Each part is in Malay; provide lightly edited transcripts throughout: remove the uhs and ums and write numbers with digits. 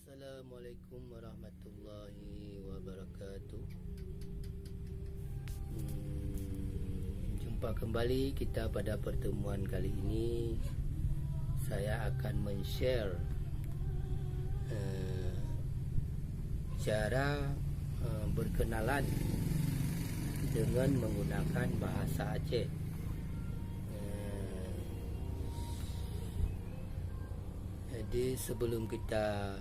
Assalamualaikum warahmatullahi wabarakatuh. Jumpa kembali kita pada pertemuan kali ini. Saya akan men-share cara berkenalan dengan menggunakan bahasa Aceh. Jadi sebelum kita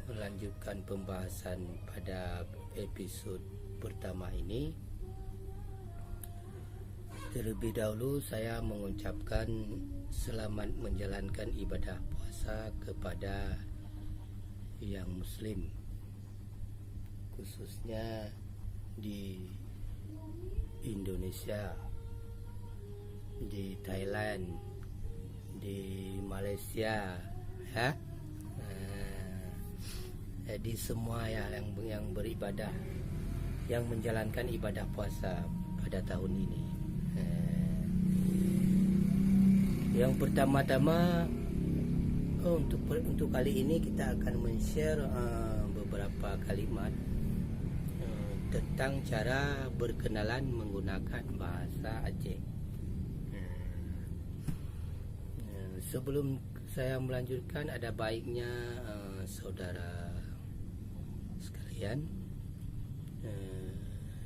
melanjutkan pembahasan pada episod pertama ini, terlebih dahulu saya mengucapkan selamat menjalankan ibadah puasa kepada yang muslim, khususnya di Indonesia, di Thailand, di Malaysia, ya. Jadi semua yang beribadah, yang menjalankan ibadah puasa pada tahun ini. Yang pertama-tama, untuk kali ini kita akan men-share beberapa kalimat tentang cara berkenalan menggunakan bahasa Aceh. Sebelum saya melanjutkan, ada baiknya saudara sekalian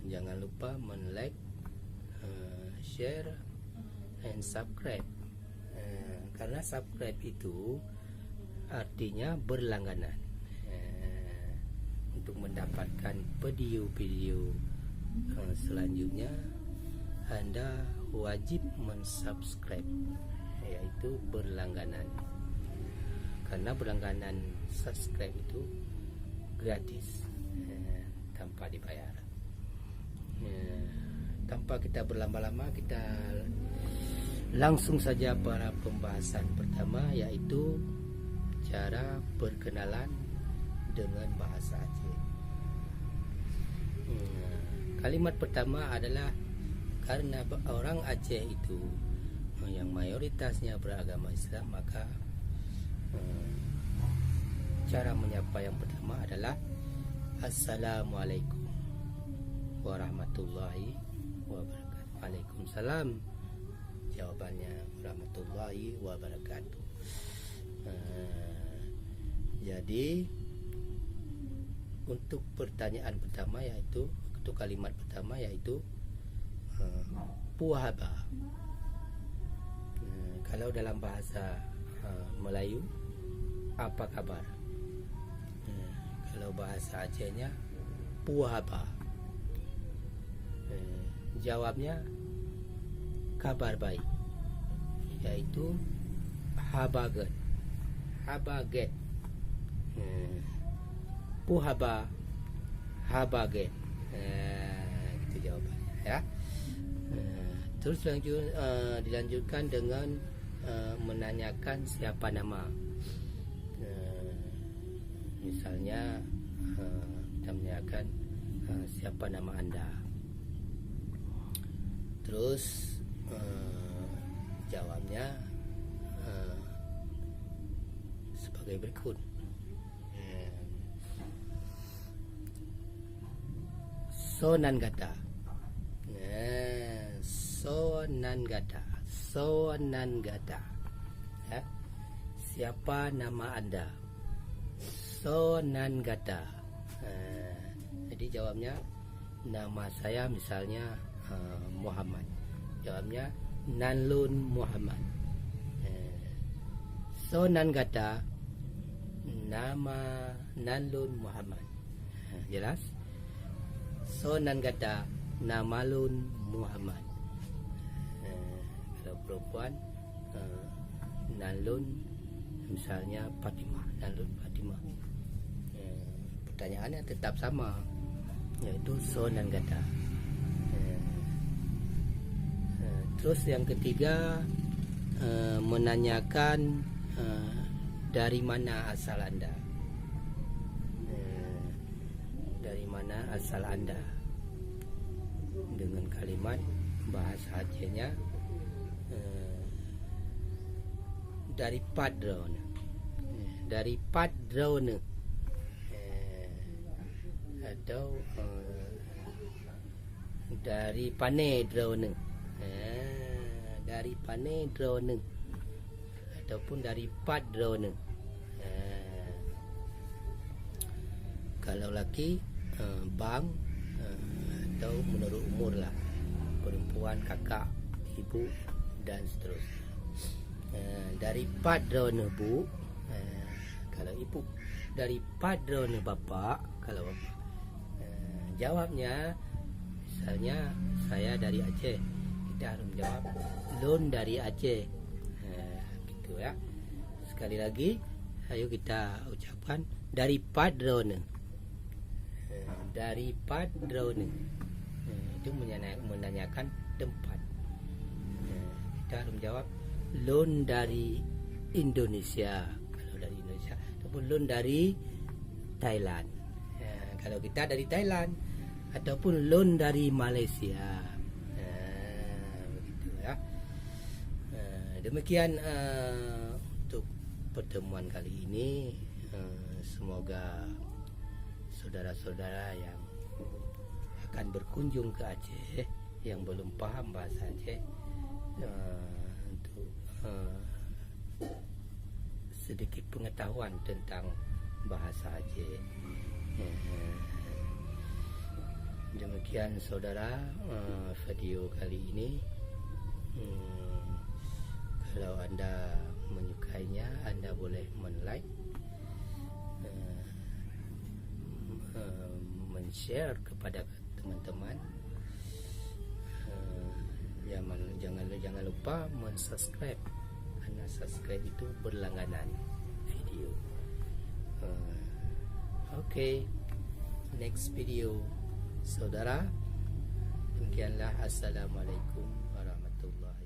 jangan lupa men-like, share, and subscribe. Karena subscribe itu artinya berlangganan. Untuk mendapatkan video-video selanjutnya, Anda wajib mensubscribe, yaitu berlangganan. Karena berlangganan subscribe itu gratis, tanpa dibayar. Tanpa kita berlama-lama, kita langsung saja pada pembahasan pertama, yaitu cara berkenalan dengan bahasa Aceh. Kalimat pertama adalah, karena orang Aceh itu yang mayoritasnya beragama Islam, maka cara menyapa yang pertama adalah Assalamualaikum warahmatullahi wabarakatuh. Waalaikumsalam, jawabannya warahmatullahi wabarakatuh. Jadi untuk pertanyaan pertama, yaitu untuk kalimat pertama, yaitu puhaba. Kalau dalam bahasa Melayu, apa kabar? Kalau bahasa Acehnya, puhaba. Jawabnya kabar baik, yaitu habaget. Habaget. Puhaba, habaget. Itu jawabannya, ya. Terus dilanjutkan dengan menanyakan siapa nama. Misalnya kita menanyakan siapa nama Anda. Terus jawabnya sebagai berikut. Sonan gata. Sonan gata. Sonan gata. Ya. Siapa nama Anda? Sonan gata. Jadi jawabnya, nama saya misalnya Muhammad. Jawabnya Nanlun Muhammad. Sonan gata, nama Nanlun Muhammad. Jelas? Sonan gata, nama Lun Muhammad. Kalau perempuan, Nanlun misalnya Fatimah. Nanlun Fatimah. Pertanyaannya tetap sama, yaitu sonan gata. Terus yang ketiga, menanyakan dari mana asal Anda. Dari mana asal Anda, dengan kalimat bahasa Acehnya dari Padron. dari padrone, atau dari panedrone, dari panedrone ataupun dari padrone. Kalau laki bang, atau menurut umur lah, perempuan kakak, ibu dan seterusnya. Dari padrone bu, kalau ibu. Dari padrone bapak, kalau bapak. Jawabnya, misalnya saya dari Aceh, kita harus menjawab lon dari Aceh, gitu ya. Sekali lagi, ayo kita ucapkan dari padrone, dari padrone. Itu menanyakan tempat. Kita harus menjawab lon dari Indonesia, kalau dari Indonesia, ataupun lon dari Thailand, kalau kita dari Thailand, ataupun lon dari Malaysia, begitu ya. Demikian untuk pertemuan kali ini. Semoga saudara-saudara yang akan berkunjung ke Aceh, yang belum paham bahasa Aceh, untuk sedikit pengetahuan tentang bahasa Aceh. Demikian saudara, video kali ini. Kalau anda menyukainya, anda boleh men-like, men-share kepada teman-teman. Jangan lupa men-subscribe, karena subscribe itu berlangganan video. Oke, next video saudara. Demikianlah, assalamualaikum warahmatullahi